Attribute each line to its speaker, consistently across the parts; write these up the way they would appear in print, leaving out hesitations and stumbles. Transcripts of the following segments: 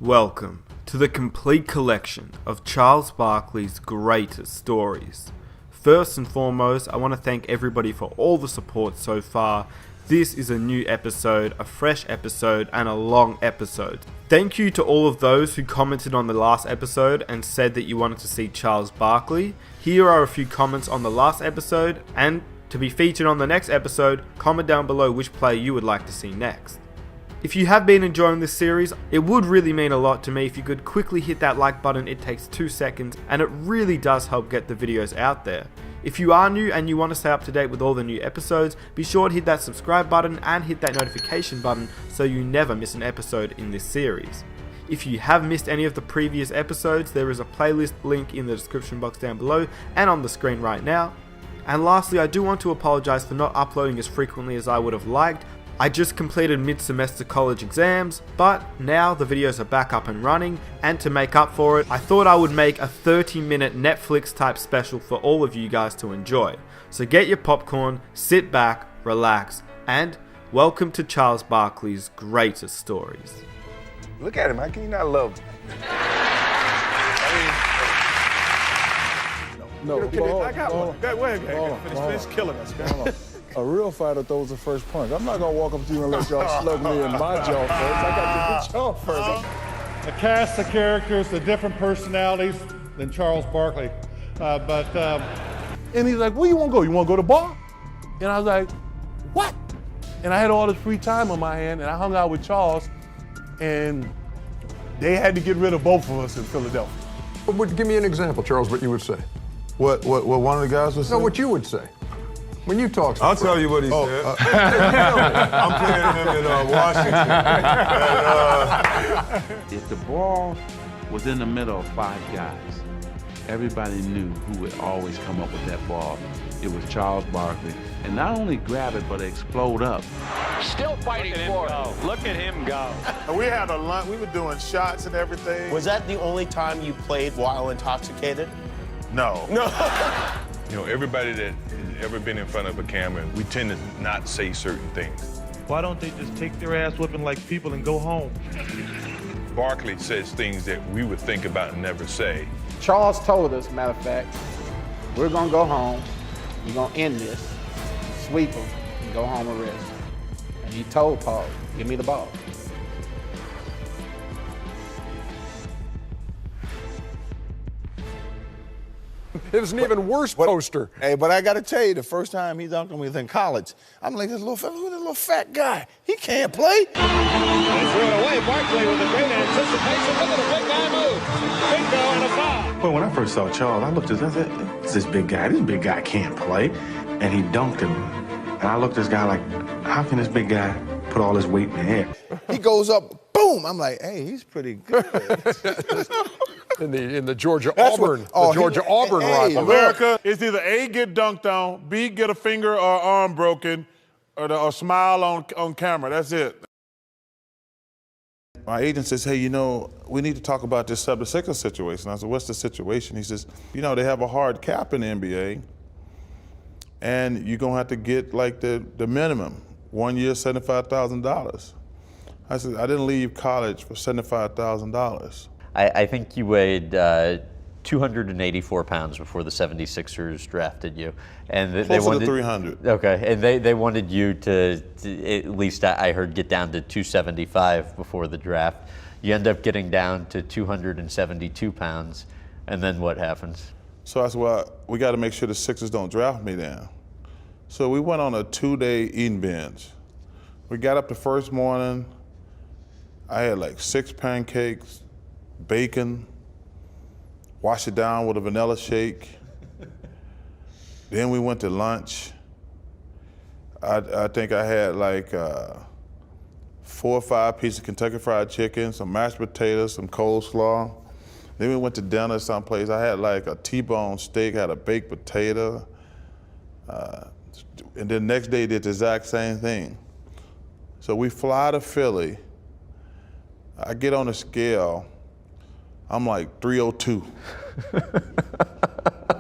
Speaker 1: Welcome to the complete collection of Charles Barkley's greatest stories. First and foremost, I want to thank everybody for all the support so far. This is a new episode, a fresh episode, and a long episode. Thank you to all of those who commented on the last episode and said that you wanted to see Charles Barkley. Here are a few comments on the last episode, and to be featured on the next episode, comment down below which player you would like to see next. If you have been enjoying this series, it would really mean a lot to me if you could quickly hit that like button. It takes 2 seconds and it really does help get the videos out there. If you are new and you want to stay up to date with all the new episodes, be sure to hit that subscribe button and hit that notification button so you never miss an episode in this series. If you have missed any of the previous episodes, there is a playlist link in the description box down below and on the screen right now. And lastly, I do want to apologize for not uploading as frequently as I would have liked. I just completed mid-semester college exams, but now the videos are back up and running, and to make up for it, I thought I would make a 30-minute Netflix type special for all of you guys to enjoy. So get your popcorn, sit back, relax, and welcome to Charles Barkley's greatest stories.
Speaker 2: Look at him, how can you not love him?
Speaker 3: No,
Speaker 2: I got one. Go ahead, finish killing us.
Speaker 3: A real fighter throws the first punch. I'm not gonna walk up to you and let y'all slug me in my jaw first. I got to get y'all first.
Speaker 4: The cast of characters, the different personalities than Charles Barkley.
Speaker 3: And he's like, where you wanna go? You wanna go to the bar? And I was like, what? And I had all this free time on my hand and I hung out with Charles and they had to get rid of both of us in Philadelphia.
Speaker 5: Give me an example, Charles, what you would say.
Speaker 2: What one of the guys was saying?
Speaker 5: No, what you would say. When you talk to
Speaker 2: I'll tell you what he said. I'm playing him in Washington.
Speaker 6: If the ball was in the middle of 5 guys, everybody knew who would always come up with that ball. It was Charles Barkley. And not only grab it, but explode up.
Speaker 7: Still fighting for it. Look at him go.
Speaker 2: We had a lunch, we were doing shots and everything.
Speaker 8: Was that the only time you played while intoxicated?
Speaker 2: No.
Speaker 9: You know, everybody that has ever been in front of a camera, we tend to not say certain things.
Speaker 4: Why don't they just take their ass whipping like people and go home?
Speaker 9: Barkley says things that we would think about and never say.
Speaker 10: Charles told us, matter of fact, we're gonna go home, we're gonna end this, sweep him, and go home and rest. And he told Paul, give me the ball.
Speaker 5: It was an even worse poster.
Speaker 2: Hey, but I got to tell you, the first time he dunked on me was in college. I'm like, this little fella, who's this little fat guy? He can't play.
Speaker 7: They threw it away. Barkley with a great anticipation. Look at the big guy move. Bingo and a foul.
Speaker 11: Well, when I first saw Charles, I looked at him and said, this big guy. This big guy can't play. And he dunked him. And I looked at this guy like, how can this big guy put all his weight in the air?
Speaker 2: He goes up, boom. I'm like, hey, he's pretty good.
Speaker 5: In the Georgia-Auburn, Georgia-Auburn rivalry.
Speaker 3: America, it's either A, get dunked on, B, get a finger or arm broken, or smile on camera. That's it. My agent says, hey, you know, we need to talk about this sub-6 situation. I said, what's the situation? He says, you know, they have a hard cap in the NBA, and you're going to have to get like the minimum, 1 year, $75,000. I said, I didn't leave college for $75,000.
Speaker 12: I think you weighed 284 pounds before the 76ers drafted you. And they wanted
Speaker 3: to 300.
Speaker 12: Okay, and they wanted you to at least, I heard, get down to 275 before the draft. You end up getting down to 272 pounds, and then what happens?
Speaker 3: So I said, well, we got to make sure the Sixers don't draft me down. So we went on a 2-day eating binge. We got up the first morning, I had like 6 pancakes, bacon, wash it down with a vanilla shake. Then we went to lunch. I think I had like 4 or 5 pieces of Kentucky Fried Chicken, some mashed potatoes, some coleslaw. Then we went to dinner someplace. I had like a T-bone steak, had a baked potato. And then next day did the exact same thing. So we fly to Philly. I get on the scale. I'm like 302.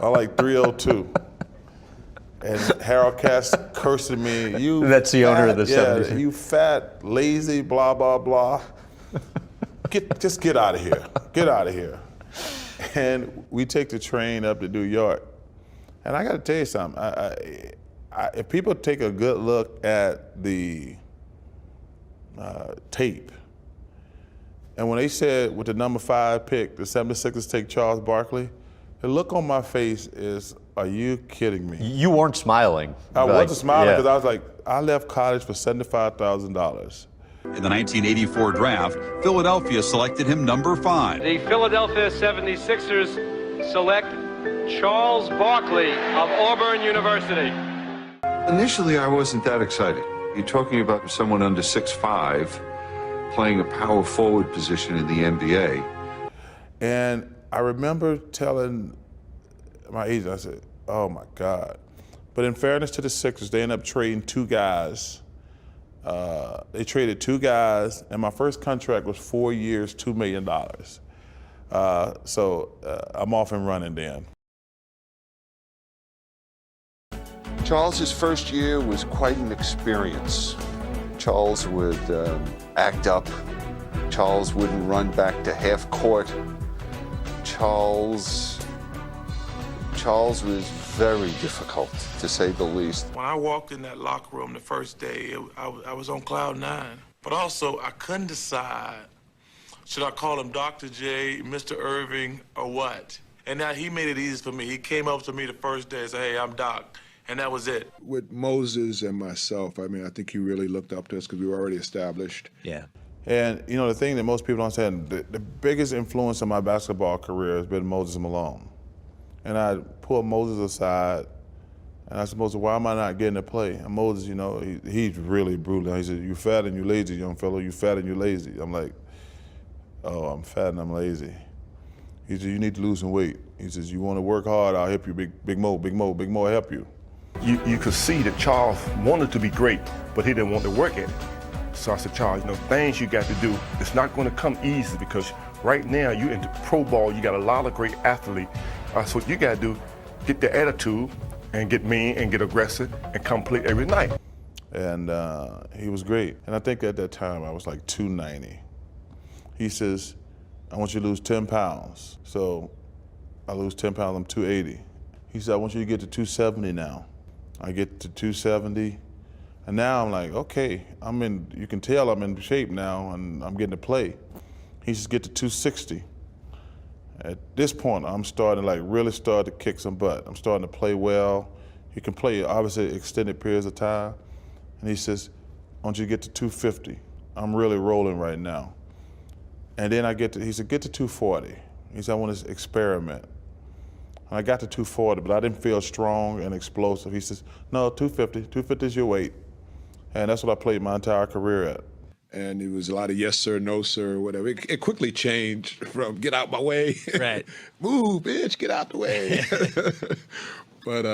Speaker 3: I like 302. And Harold Cass cursing me. You
Speaker 12: That's the
Speaker 3: fat,
Speaker 12: owner of the 70s.
Speaker 3: You fat, lazy, blah, blah, blah. just get out of here. Get out of here. And we take the train up to New York. And I got to tell you something. If people take a good look at the tape, and when they said with the number 5 pick, the 76ers take Charles Barkley, the look on my face is, are you kidding me?
Speaker 12: You weren't smiling.
Speaker 3: I wasn't smiling because I was like, I left college for $75,000.
Speaker 13: In the 1984 draft, Philadelphia selected him number 5.
Speaker 14: The Philadelphia 76ers select Charles Barkley of Auburn University.
Speaker 15: Initially, I wasn't that excited. You're talking about someone under 6'5", playing a power forward position in the NBA.
Speaker 3: And I remember telling my agent, I said, oh my God. But in fairness to the Sixers, they ended up trading 2 guys. They traded 2 guys, and my first contract was 4 years, $2 million. So I'm off and running then.
Speaker 15: Charles's first year was quite an experience. Charles would act up. Charles wouldn't run back to half court. Charles was very difficult, to say the least.
Speaker 2: When I walked in that locker room the first day, I was on cloud 9. But also, I couldn't decide, should I call him Dr. J, Mr. Irving, or what? And now he made it easy for me. He came up to me the first day and said, hey, I'm Doc. And that was it.
Speaker 16: With Moses and myself, I mean, I think he really looked up to us because we were already established.
Speaker 17: Yeah.
Speaker 3: And, you know, the thing that most people don't understand, the biggest influence in my basketball career has been Moses Malone. And I pulled Moses aside, and I said, Moses, why am I not getting to play? And Moses, you know, he's really brutal. He said, you fat and you lazy, young fellow. You fat and you lazy. I'm like, oh, I'm fat and I'm lazy. He said, you need to lose some weight. He says, you want to work hard, I'll help you, Big Mo, I'll help you.
Speaker 18: You could see that Charles wanted to be great, but he didn't want to work at it. So I said, Charles, you know, things you got to do, it's not going to come easy because right now you into pro ball, you got a lot of great athletes. So what you got to do, get the attitude and get mean and get aggressive and come play every night.
Speaker 3: And he was great. And I think at that time I was like 290. He says, I want you to lose 10 pounds. So I lose 10 pounds, I'm 280. He said, I want you to get to 270 now. I get to 270, and now I'm like, okay, you can tell I'm in shape now, and I'm getting to play. He says, get to 260. At this point, I'm starting to kick some butt. I'm starting to play well. You can play, obviously, extended periods of time. And he says, I want you to get to 250. I'm really rolling right now. And then he said, get to 240. He said, I want to experiment. I got to 240, but I didn't feel strong and explosive. He says, no, 250. 250 is your weight. And that's what I played my entire career at.
Speaker 16: And it was a lot of yes, sir, no, sir, whatever. It quickly changed from get out my way.
Speaker 17: Right.
Speaker 16: Move, bitch, get out the way. But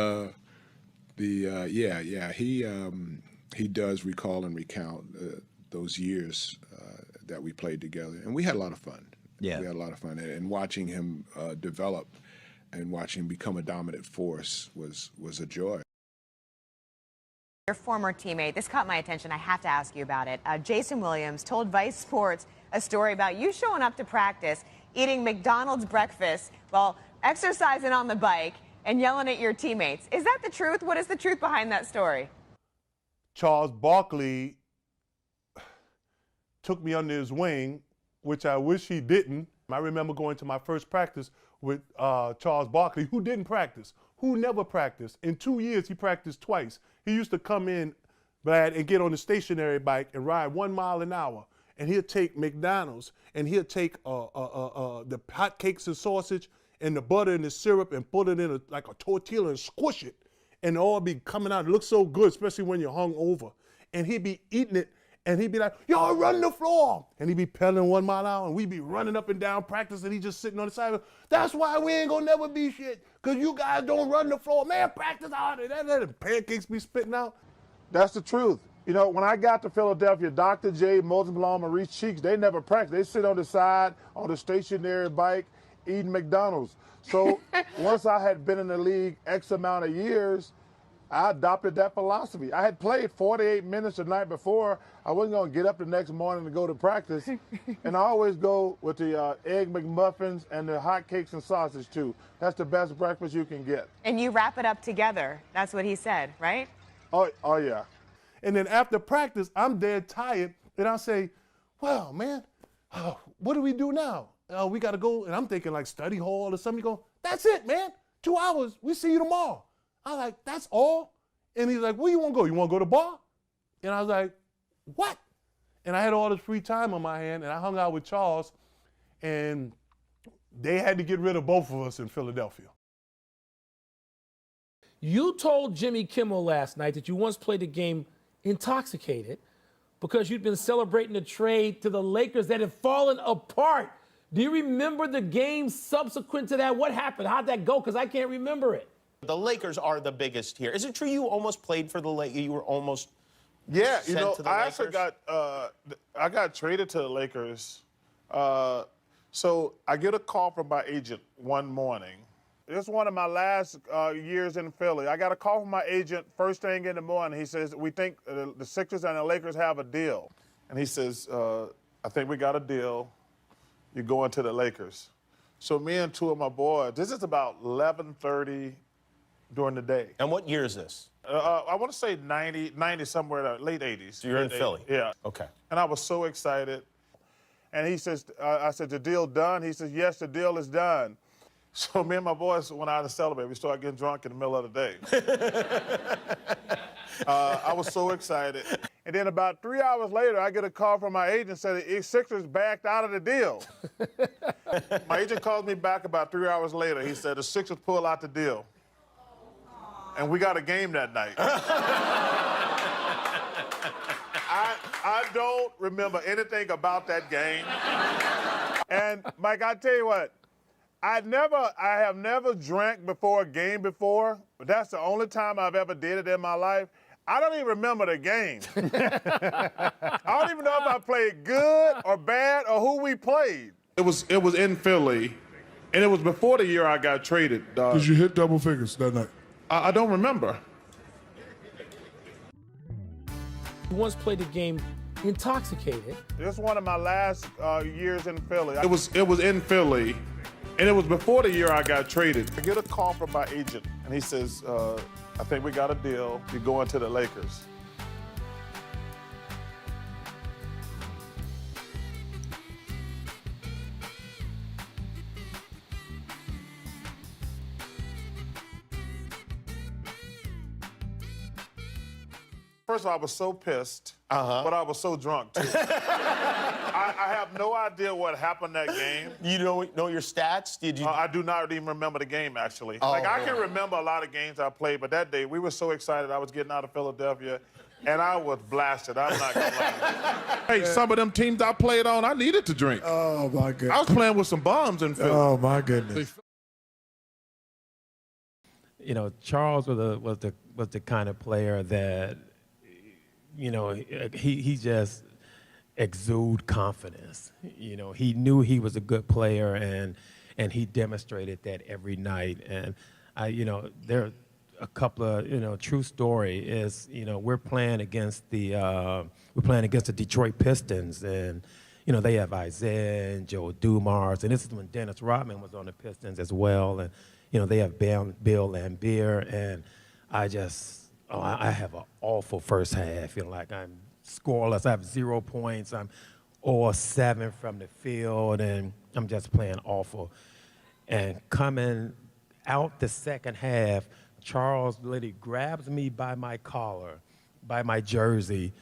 Speaker 16: he does recall and recount those years that we played together. And we had a lot of fun.
Speaker 17: Yeah.
Speaker 16: We had a lot of fun. And watching him develop and watching him become a dominant force was a joy.
Speaker 19: Your former teammate, this caught my attention. I have to ask you about it. Jason Williams told Vice Sports a story about you showing up to practice, eating McDonald's breakfast while exercising on the bike and yelling at your teammates. Is that the truth? What is the truth behind that story?
Speaker 20: Charles Barkley took me under his wing, which I wish he didn't. I remember going to my first practice with Charles Barkley, who didn't practice, who never practiced. In 2 years, he practiced twice. He used to come in, Brad, and get on the stationary bike and ride 1 mile an hour. And he'll take McDonald's, and he'll take the hot cakes and sausage and the butter and the syrup and put it in like a tortilla and squish it. And it all be coming out. It looks so good, especially when you're hung over. And he'd be eating it, and he'd be like, y'all run the floor. And he'd be pedaling 1 mile an hour, and we'd be running up and down practice, and he just sitting on the side. That's why we ain't gonna never be shit, because you guys don't run the floor. Man, practice harder. That pancakes be spitting out.
Speaker 21: That's the truth. You know, when I got to Philadelphia, Dr. J, Moses Malone, Maurice Cheeks, they never practice. They sit on the side on the stationary bike eating McDonald's. So once I had been in the league X amount of years, I adopted that philosophy. I had played 48 minutes the night before. I wasn't going to get up the next morning to go to practice. And I always go with the egg McMuffins and the hot cakes and sausage, too. That's the best breakfast you can get.
Speaker 19: And you wrap it up together. That's what he said, right?
Speaker 21: Oh yeah.
Speaker 20: And then after practice, I'm dead tired, and I say, well, man, what do we do now? We got to go, and I'm thinking like study hall or something. You go, that's it, man. 2 hours. We see you tomorrow. I was like, that's all? And he's like, where you want to go? You want to go to the bar? And I was like, what? And I had all this free time on my hand, and I hung out with Charles, and they had to get rid of both of us in Philadelphia.
Speaker 17: You told Jimmy Kimmel last night that you once played the game intoxicated because you'd been celebrating a trade to the Lakers that had fallen apart. Do you remember the game subsequent to that? What happened? How'd that go? Because I can't remember it.
Speaker 8: The Lakers are the biggest here. Is it true you almost played for the Lakers? You were almost
Speaker 3: Yeah,
Speaker 8: sent to the
Speaker 3: I
Speaker 8: Lakers?
Speaker 3: actually got traded to the Lakers. So I get a call from my agent one morning. This is one of my last years in Philly. I got a call from my agent first thing in the morning. He says, we think the Sixers and the Lakers have a deal. And he says, I think we got a deal. You're going to the Lakers. So me and two of my boys, this is about 11:30 during the day.
Speaker 8: And what year is this?
Speaker 3: I want to say 90 somewhere, late 80s.
Speaker 8: So you're in Philly?
Speaker 3: Yeah.
Speaker 8: Okay.
Speaker 3: And I was so excited. And he says, I said, the deal done? He says, yes, the deal is done. So me and my boys went out to celebrate. We started getting drunk in the middle of the day. I was so excited. And then about 3 hours later, I get a call from my agent saying the Sixers backed out of the deal. My agent calls me back about 3 hours later. He said the Sixers pulled out the deal. And we got a game that night. I don't remember anything about that game. And Mike, I tell you what, I have never drank before a game before, but that's the only time I've ever did it in my life. I don't even remember the game. I don't even know if I played good or bad or who we played. It was in Philly, and it was before the year I got traded.
Speaker 21: Did you hit double figures that night?
Speaker 3: I don't remember.
Speaker 17: You once played the game intoxicated.
Speaker 3: This is one of my last years in Philly. It was in Philly, and it was before the year I got traded. I get a call from my agent, and he says, I think we got a deal. You're going to the Lakers. First of all, I was so pissed, but I was so drunk, too. I have no idea what happened that game.
Speaker 8: You know your stats? Did you?
Speaker 3: I do not even remember the game, actually.
Speaker 8: Oh,
Speaker 3: I can remember a lot of games I played, but that day, we were so excited. I was getting out of Philadelphia, and I was blasted. I'm not going to lie. Hey, some of them teams I played on, I needed to drink.
Speaker 21: Oh, my goodness.
Speaker 3: I was playing with some bums in Philly.
Speaker 21: Oh, my goodness.
Speaker 17: You know, Charles was the kind of player that, you know, he just exude confidence. You know, he knew he was a good player, and he demonstrated that every night. And you know, there are a couple of, you know, true story is, you know, we're playing against the Detroit Pistons, and you know, they have Isaiah and Joe Dumars, and this is when Dennis Rodman was on the Pistons as well, and you know, they have Bill Laimbeer, and I have an awful first half. You know, like I'm scoreless. I have 0 points. I'm 0-7 from the field, and I'm just playing awful. And coming out the second half, Charles literally grabs me by my collar, by my jersey,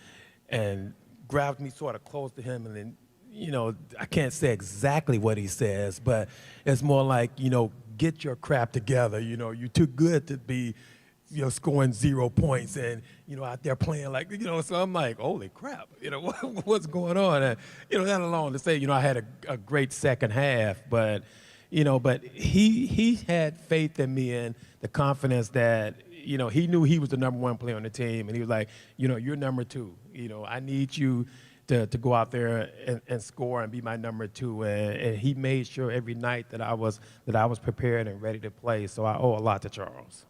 Speaker 17: and grabs me sort of close to him. And then, you know, I can't say exactly what he says, but it's more like, you know, get your crap together. You know, you're too good to be, you know, scoring 0 points and, you know, out there playing like, you know, so I'm like, holy crap, you know, what's going on? And, you know, that alone to say, you know, I had a great second half, but, you know, but he had faith in me and the confidence that, you know, he knew he was the #1 player on the team, and he was like, you know, you're number 2. You know, I need you to go out there and score and be my number 2. And he made sure every night that I was prepared and ready to play. So I owe a lot to Charles.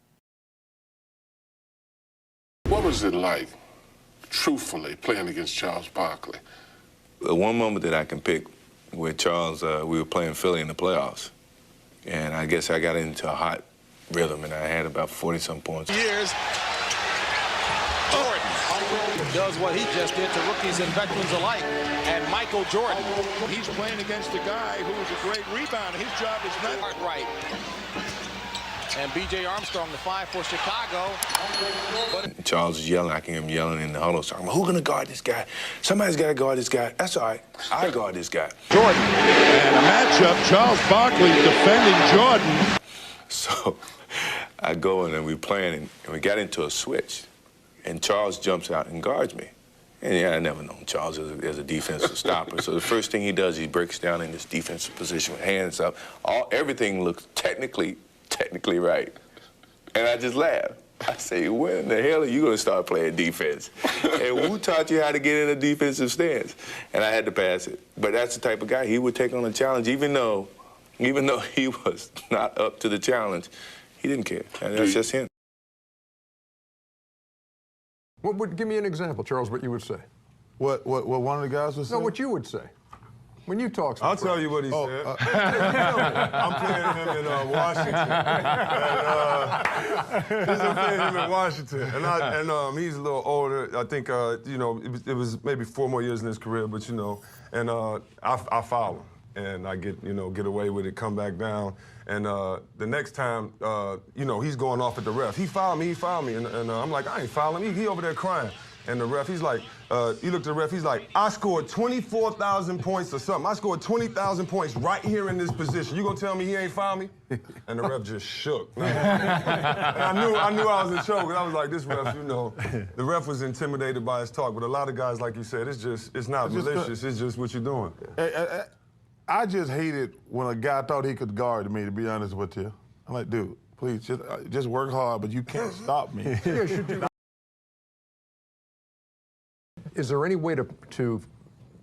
Speaker 1: was it like, truthfully, playing against Charles Barkley?
Speaker 9: One moment that I can pick with Charles, we were playing Philly in the playoffs. And I guess I got into a hot rhythm, and I had about 40-some points.
Speaker 7: Years. Jordan does what he just did to rookies and veterans alike. And Michael Jordan.
Speaker 21: He's playing against a guy who was a great rebounder. His job is not
Speaker 7: right. And B.J. Armstrong, the 5 for Chicago. But
Speaker 9: Charles is yelling. I can hear him yelling in the huddle. So I'm like, who's going to guard this guy? Somebody's got to guard this guy. That's all right. I guard this guy.
Speaker 21: Jordan. And a matchup, Charles Barkley defending Jordan.
Speaker 9: So I go in and we're playing, and we got into a switch. And Charles jumps out and guards me. And yeah, I never known Charles as a defensive stopper. So the first thing he does, he breaks down in this defensive position with hands up. Everything looks technically right. And I just laugh. I say, when the hell are you going to start playing defense? And who taught you how to get in a defensive stance? And I had to pass it. But that's the type of guy. He would take on a challenge, even though he was not up to the challenge. He didn't care. And that's just him.
Speaker 5: Give me an example, Charles, what you would say.
Speaker 3: What one of the guys would say?
Speaker 5: No, what you would say. When you talk.
Speaker 22: I'll tell you what he said. I'm playing him in Washington. I'm playing him in Washington. And he's a little older. I think, it was maybe 4 more years in his career, but, and I foul him. And I get away with it, come back down. And the next time, he's going off at the ref. He fouled me. And I'm like, I ain't fouling him. He over there crying. And the ref, he's like, he looked at the ref, he's like, I scored 24,000 points or something. I scored 20,000 points right here in this position. You gonna tell me he ain't fouled me? And the ref just shook. And I knew I was in trouble, because I was like, this ref, the ref was intimidated by his talk. But a lot of guys, like you said, it's not malicious, it's just what you're doing.
Speaker 3: I just hated when a guy thought he could guard me, to be honest with you. I'm like, dude, please, just work hard, but you can't stop me.
Speaker 5: Is there any way to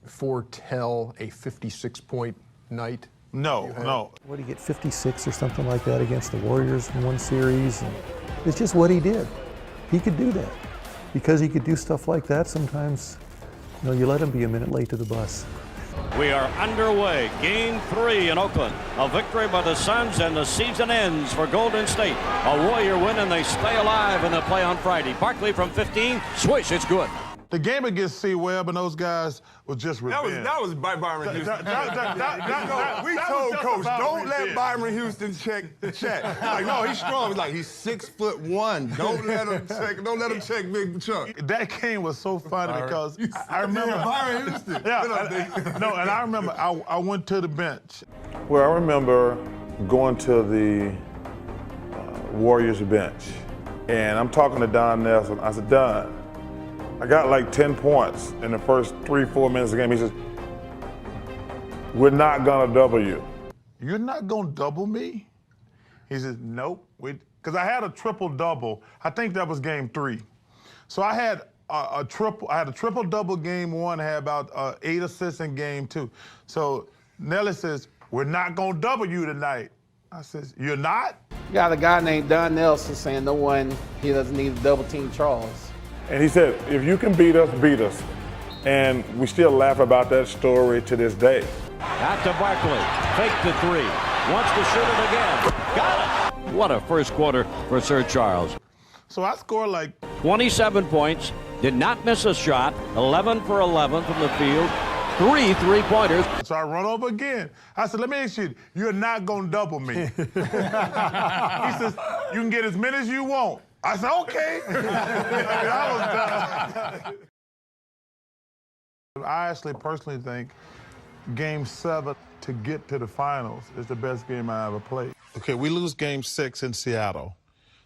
Speaker 5: foretell a 56-point night?
Speaker 3: No.
Speaker 23: What did he get, 56 or something like that against the Warriors in one series? And it's just what he did. He could do that. Because he could do stuff like that, sometimes you let him be a minute late to the bus.
Speaker 24: We are underway. Game 3 in Oakland. A victory by the Suns, and the season ends for Golden State. A Warrior win, and they stay alive in the play on Friday. Barkley from 15. Swish, it's good.
Speaker 3: The game against C. Webb and those guys was just revenge.
Speaker 22: That was by Byron Houston. We told Coach, don't let Byron Houston check the check. Like, no, he's strong. He's like, he's 6'1". Don't let him check Big Chuck.
Speaker 3: That game was so funny because I remember
Speaker 22: Byron Houston.
Speaker 3: And I remember I went to the bench. Well, I remember going to the Warriors bench, and I'm talking to Don Nelson. I said, Don, I got like 10 points in the first 3-4 minutes of the game. He says, we're not gonna double you. You're not gonna double me? He says, nope. Because I had a triple-double. I think that was game 3. So I had a triple-double game 1, I had about 8 assists in game 2. So Nelly says, we're not gonna double you tonight. I says, you're not?
Speaker 10: You got a guy named Don Nelson saying he doesn't need to double team Charles.
Speaker 3: And he said, if you can beat us, beat us. And we still laugh about that story to this day.
Speaker 24: Out to Barkley. Fake the 3. Wants to shoot it again. Got it. What a first quarter for Sir Charles.
Speaker 3: So I scored like
Speaker 24: 27 points. Did not miss a shot. 11 for 11 from the field. 3 3-pointers.
Speaker 3: So I run over again. I said, let me ask you, you're not going to double me. He says, you can get as many as you want. I said, okay. I actually personally think Game 7 to get to the finals is the best game I ever played. Okay, we lose Game 6 in Seattle.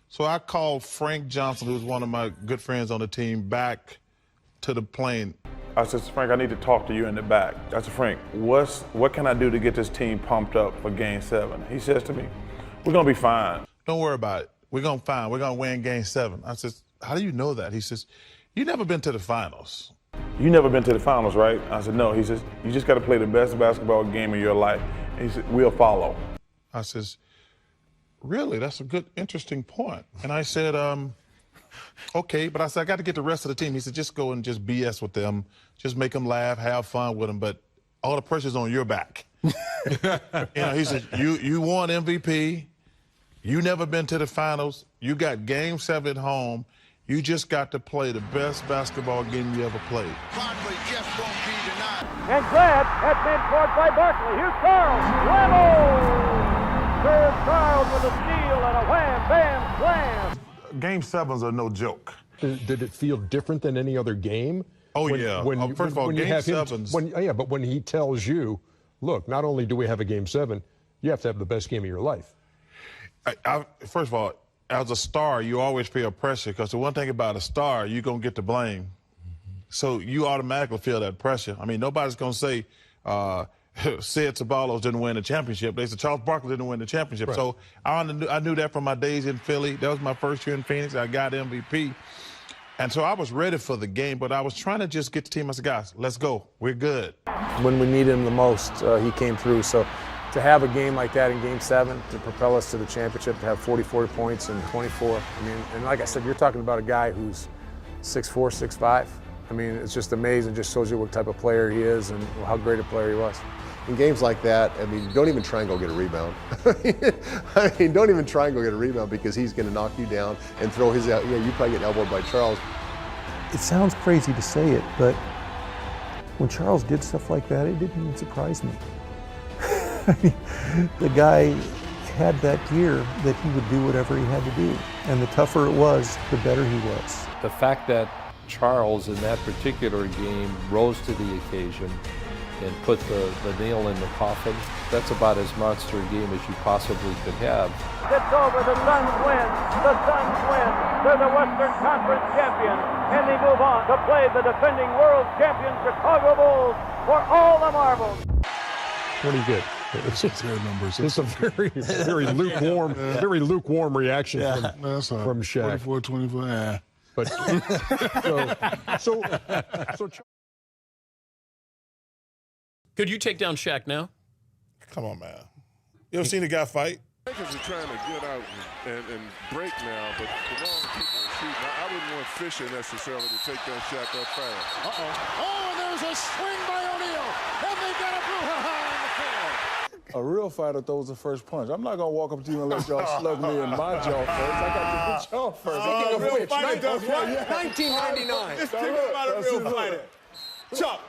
Speaker 3: So I called Frank Johnson, who's one of my good friends on the team, back to the plane. I said, Frank, I need to talk to you in the back. I said, Frank, what can I do to get this team pumped up for Game 7? He says to me, we're going to be fine. Don't worry about it. We're going to win Game 7. I said, how do you know that? He says, you never been to the finals. You never been to the finals, right? I said, no. He says, you just got to play the best basketball game of your life. And he said, we'll follow. I says, really? That's a good, interesting point. And I said, Okay, but I said, I got to get the rest of the team. He said, just go and just BS with them. Just make them laugh, have fun with them, but all the pressure's on your back. He said, you won MVP. You never been to the finals. You got Game 7 at home. You just got to play the best basketball game you ever played.
Speaker 7: Barkley just won't be denied.
Speaker 14: And grabbed at midcourt by Barkley. Here's Charles. Whammo! Serves Charles with a steal and a wham, bam, slam.
Speaker 20: Game 7s are no joke.
Speaker 5: Did it feel different than any other game?
Speaker 20: Oh, yeah. First of all, Game 7s.
Speaker 5: But when he tells you, look, not only do we have a Game 7, you have to have the best game of your life.
Speaker 3: First of all, as a star, you always feel pressure because the one thing about a star, you're going to get the blame. So you automatically feel that pressure. I mean, nobody's going to say Sid Ceballos didn't win the championship. They said Charles Barkley didn't win the championship. Right. So I knew that from my days in Philly. That was my first year in Phoenix. I got MVP. And so I was ready for the game, but I was trying to just get the team. I said, guys, let's go. We're good.
Speaker 4: When we needed him the most, he came through. So to have a game like that in Game 7 to propel us to the championship, to have 44 points and 24, I mean, and like I said, you're talking about a guy who's 6'4", 6'5". I mean, it's just amazing. It just shows you what type of player he is and how great a player he was.
Speaker 6: In games like that, I mean, don't even try and go get a rebound. I mean, don't even try and go get a rebound because he's going to knock you down and throw his out. Yeah, you probably get elbowed by Charles.
Speaker 23: It sounds crazy to say it, but when Charles did stuff like that, it didn't even surprise me. I mean, the guy had that gear that he would do whatever he had to do. And the tougher it was, the better he was.
Speaker 11: The fact that Charles in that particular game rose to the occasion and put the nail in the coffin, that's about as monster a game as you possibly could have.
Speaker 14: It's over. The Suns win. The Suns win. They're the Western Conference champions. And they move on to play the defending world champion Chicago Bulls for all the marbles.
Speaker 5: Pretty good. It's numbers. It's a very lukewarm reaction from Shaq.
Speaker 18: 24, yeah.
Speaker 5: But so
Speaker 12: could you take down Shaq now?
Speaker 3: Come on, man. You ever seen a guy fight?
Speaker 22: Lakers are trying to get out and break now, but the wrong people are shooting. I wouldn't want Fisher necessarily to take that shot that fast.
Speaker 7: Oh, and there's a swing by O'Neal, and they got a brouhaha on the floor.
Speaker 18: A real fighter throws the first punch. I'm not going to walk up to you and let y'all slug me in my jaw first. I got to get y'all first.
Speaker 7: Speaking of which,
Speaker 18: 1999.
Speaker 7: Let's think about a real fighter. Chuck.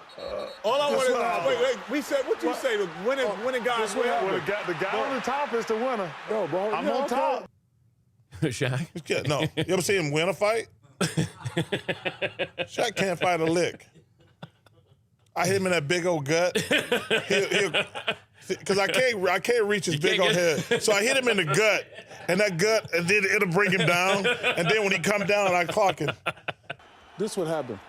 Speaker 7: All I want to know, wait, we said, what you say, the winning guy win?
Speaker 20: Well, the guy on the top is the winner.
Speaker 18: No, bro.
Speaker 20: I'm on top.
Speaker 12: Shaq?
Speaker 3: No. You ever see him win a fight? Shaq can't fight a lick. I hit him in that big old gut. Because I can't reach his big old head. So I hit him in the gut, and then it'll bring him down. And then when he come down, I clock him.
Speaker 18: This would happen.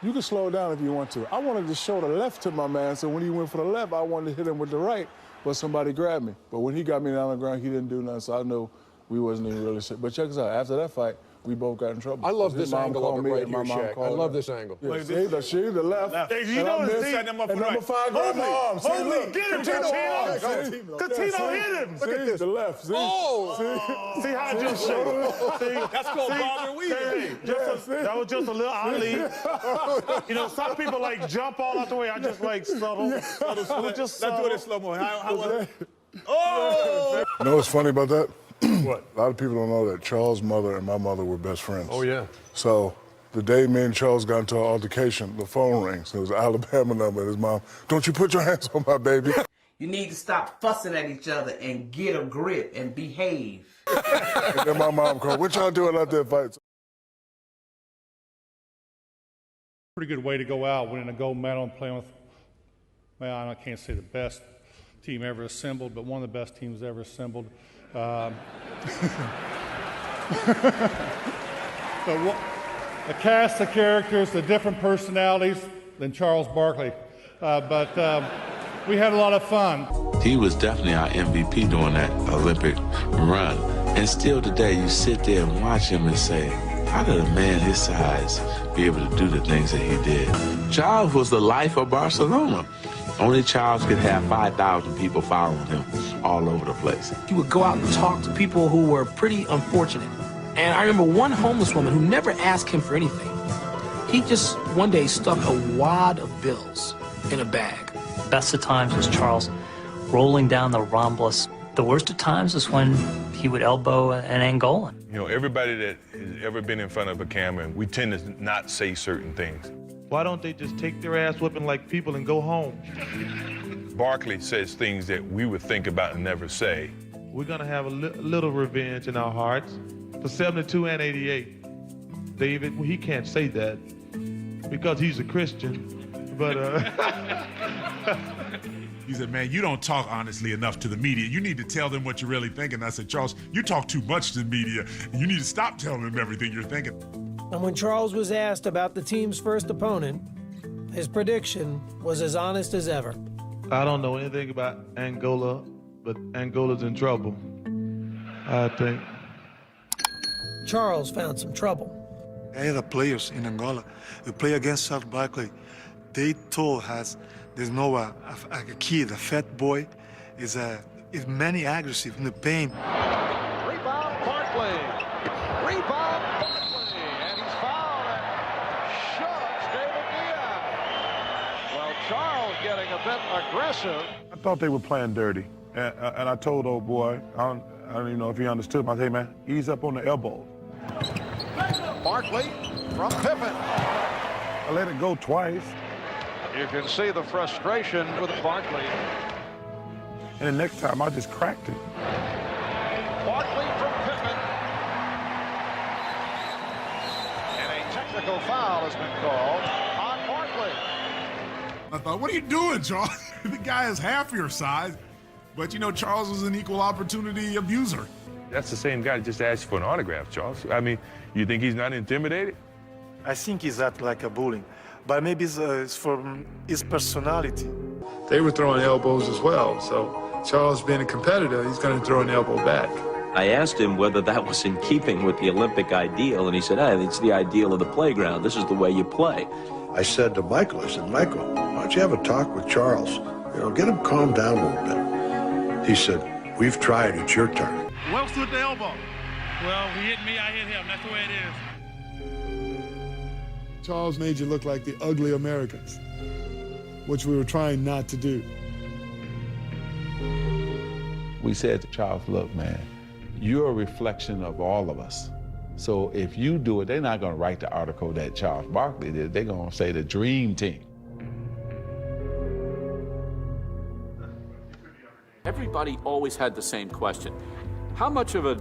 Speaker 18: You can slow down if you want to. I wanted to show the left to my man, so when he went for the left, I wanted to hit him with the right, but somebody grabbed me. But when he got me down on the ground, he didn't do nothing, so I knew we wasn't even really shit. But check us out. After that fight, we both got in trouble.
Speaker 5: I love this angle of it right here, Shaq. I love this angle.
Speaker 18: Yeah, see, the left.
Speaker 20: Hey, you know this thing.
Speaker 18: And number 5 grabbed my arm.
Speaker 20: Holy, get him, Catino. Catino hit him.
Speaker 18: Look at this. The left. See?
Speaker 20: Oh. See how I just showed.
Speaker 7: That's called Bobby Weaver.
Speaker 20: That was just a little Ali. You know, some people like jump all out the way. I just like subtle.
Speaker 7: Let's do it in slow-mo. How was it?
Speaker 18: Oh! You know what's funny about that?
Speaker 20: What?
Speaker 18: A lot of people don't know that Charles' mother and my mother were best friends.
Speaker 5: Oh, yeah.
Speaker 18: So the day me and Charles got into an altercation, the phone rings. It was an Alabama number, and his mom, don't you put your hands on my baby.
Speaker 10: You need to stop fussing at each other and get a grip and behave.
Speaker 18: And then my mom called, what y'all doing out there fighting?
Speaker 20: Pretty good way to go out, winning a gold medal and playing with, well, I can't say the best team ever assembled, but one of the best teams ever assembled. The cast of characters, the different personalities than Charles Barkley, but we had a lot of fun.
Speaker 9: He was definitely our MVP during that Olympic run. And still today, you sit there and watch him and say, how did a man his size be able to do the things that he did? Charles was the life of Barcelona. Only Charles could have 5,000 people following him all over the place.
Speaker 10: He would go out and talk to people who were pretty unfortunate.
Speaker 2: And I remember one homeless woman who never asked him for anything. He just one day stuck a wad of bills in a bag.
Speaker 13: Best of times was Charles rolling down the Ramblas. The worst of times was when he would elbow an Angolan.
Speaker 9: You know, everybody that has ever been in front of a camera, we tend to not say certain things.
Speaker 15: Why don't they just take their ass whipping like people and go home?
Speaker 9: Barkley says things that we would think about and never say.
Speaker 15: We're gonna have a little revenge in our hearts for 72 and 88. David, well, he can't say that because he's a Christian, but
Speaker 16: He said, man, you don't talk honestly enough to the media. You need to tell them what you're really thinking. I said, Charles, you talk too much to the media. You need to stop telling them everything you're thinking.
Speaker 25: And when Charles was asked about the team's first opponent, his prediction was as honest as ever.
Speaker 15: I don't know anything about Angola, but Angola's in trouble, I think.
Speaker 25: Charles found some trouble.
Speaker 26: I had players in Angola who play against Charles Barkley. They told us there's no a kid, a fat boy, is many aggressive in the pain.
Speaker 24: Rebound Barkley. Rebound Barkley. And he's fouled and shoves David Diaz. Well, Charles getting a bit aggressive.
Speaker 20: I thought they were playing dirty. And I told old boy, I don't even know if he understood. I said, hey, man, ease up on the elbow.
Speaker 24: Barkley from Pippen.
Speaker 20: I let it go twice.
Speaker 24: You can see the frustration with Barkley.
Speaker 20: And the next time, I just cracked it.
Speaker 24: Barkley from Pippen. And a technical foul has been called on Barkley.
Speaker 16: I thought, what are you doing, Charles? The guy is half your size. But, you know, Charles was an equal opportunity abuser.
Speaker 9: That's the same guy that just asked you for an autograph, Charles. I mean, you think he's not intimidated?
Speaker 26: I think he's acting like a bully, but maybe it's from his personality.
Speaker 27: They were throwing elbows as well, so Charles being a competitor, he's going to throw an elbow back.
Speaker 28: I asked him whether that was in keeping with the Olympic ideal, and he said, hey, it's the ideal of the playground. This is the way you play.
Speaker 29: I said to Michael, Michael, why don't you have a talk with Charles? You know, get him calmed down a little bit. He said, we've tried, it's your turn.
Speaker 16: Well stood the elbow. Well, he hit me, I hit him. That's the way it is.
Speaker 30: Charles made you look like the ugly Americans, which we were trying not to do.
Speaker 3: We said to Charles, look, man, you're a reflection of all of us. So if you do it, they're not going to write the article that Charles Barkley did. They're going to say the dream team.
Speaker 31: Everybody always had the same question. How much of an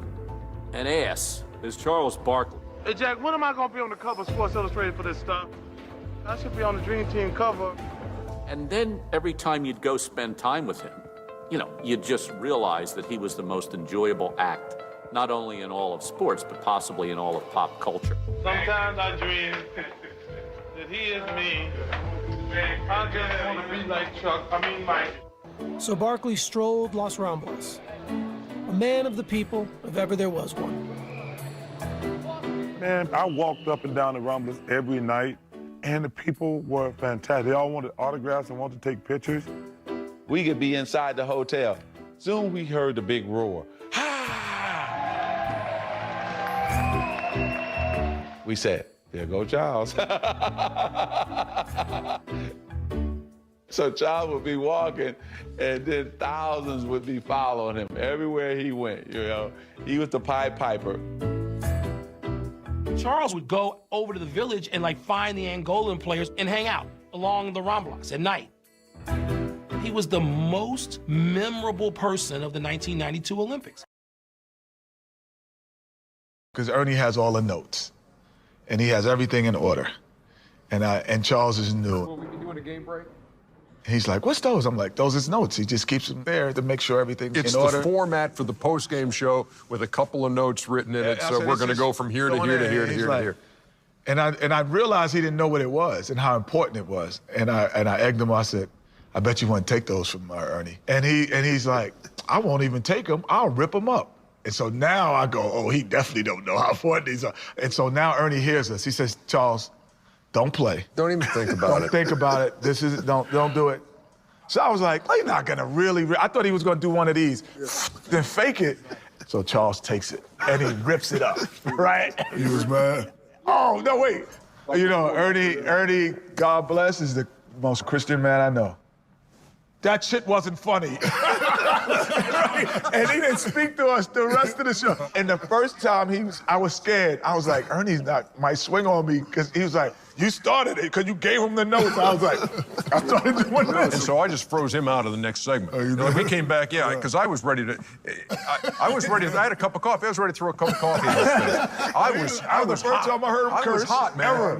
Speaker 31: ass is Charles Barkley?
Speaker 15: Hey, Jack, when am I going to be on the cover of Sports Illustrated for this stuff? I should be on the Dream Team cover.
Speaker 31: And then every time you'd go spend time with him, you know, you'd just realize that he was the most enjoyable act, not only in all of sports, but possibly in all of pop culture.
Speaker 15: Sometimes I dream that he is me. I just want to be like Mike.
Speaker 25: So Barkley strolled Los Ramblas, a man of the people if ever there was one.
Speaker 20: Man, I walked up and down the Ramblas every night, and the people were fantastic. They all wanted autographs and wanted to take pictures.
Speaker 3: We could be inside the hotel. Soon we heard the big roar. We said, there go Charles. So Charles would be walking, and then thousands would be following him everywhere he went, you know. He was the Pied Piper.
Speaker 2: Charles would go over to the village and find the Angolan players and hang out along the Ramblas at night. He was the most memorable person of the 1992 Olympics.
Speaker 32: Because Ernie has all the notes, and he has everything in order, and Charles is new.
Speaker 21: Well, we can do in a game break.
Speaker 32: He's like, what's those? I'm like, those is notes. He just keeps them there to make sure everything's
Speaker 5: It's
Speaker 32: in order.
Speaker 5: the format for the post-game show with a couple of notes written in it, so we're going to go from here to here to here to here to here.
Speaker 32: And I realized he didn't know what it was and how important it was. And I egged him. I said, I bet you wouldn't take those from Ernie. And he's like, I won't even take them. I'll rip them up. And so now I go, oh, he definitely don't know how important these are. And so now Ernie hears us. He says, Charles, don't play.
Speaker 5: Don't even think about it.
Speaker 32: Don't think about it. This is don't do it. So I was like, well, you're not gonna really. I thought he was gonna do one of these, then fake it. So Charles takes it, and he rips it up, right?
Speaker 30: He was mad.
Speaker 32: Oh, no, wait. You know, Ernie, God bless, is the most Christian man I know. That shit wasn't funny. And he didn't speak to us the rest of the show. And the first time I was scared. I was like, Ernie's might swing on me, because he was like, you started it, because you gave him the notes. I was like, I started doing this.
Speaker 1: And so I just froze him out of the next segment. When he came back, because I was ready to, I had a cup of coffee. I was ready to throw a cup of coffee in his face. I was
Speaker 32: the first time I heard him curse.
Speaker 1: I was hot, man.
Speaker 32: Ever.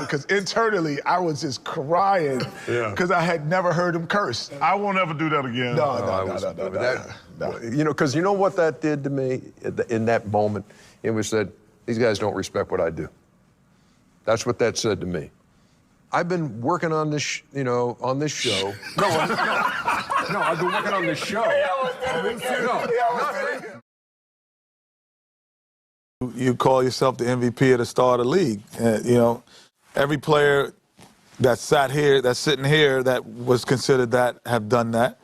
Speaker 32: Because internally, I was just crying, because I had never heard him curse.
Speaker 30: I won't ever do that again.
Speaker 1: No. You know, because you know what that did to me in that moment? It was that these guys don't respect what I do. That's what that said to me. I've been working on this, on this show. No, I've been working on this show.
Speaker 3: You call yourself the MVP of the star of the league. Every player that's sitting here, that was considered that, have done that.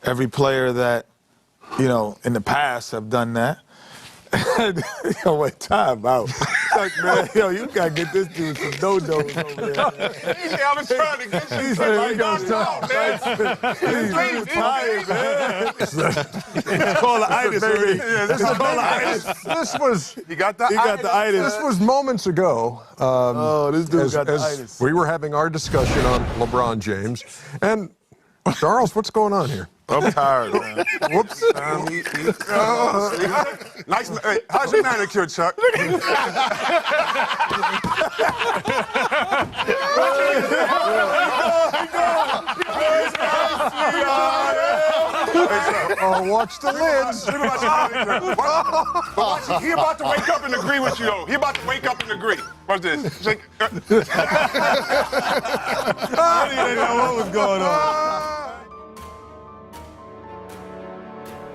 Speaker 3: Every player that, in the past have done that. Wait, time out. Look, man, you gotta get this dude some no-nos over there.
Speaker 1: I was trying to get you.
Speaker 3: He's tired, man. It's called the itis, baby. Yeah, this is called the itis.
Speaker 1: This was.
Speaker 3: He got the itis.
Speaker 1: This was moments ago.
Speaker 3: This dude got the itis.
Speaker 1: We were having our discussion on LeBron James, and Charles, what's going on here?
Speaker 3: I'm tired, man.
Speaker 1: Whoops. Nice. Hey, how's your manicure, Chuck? Watch the lids. He about to wake up and agree with you, though. He about to wake up and agree. What's this?
Speaker 30: I didn't know what was going on.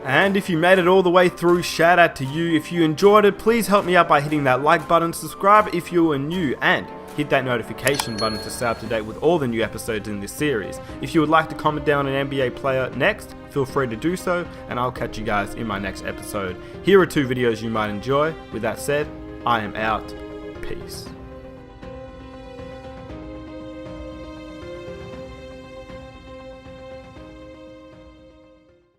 Speaker 4: And if you made it all the way through, shout out to you. If you enjoyed it, please help me out by hitting that like button, subscribe if you are new, and hit that notification button to stay up to date with all the new episodes in this series. If you would like to comment down an NBA player next, feel free to do so, and I'll catch you guys in my next episode. Here are 2 videos you might enjoy. With that said, I am out. Peace.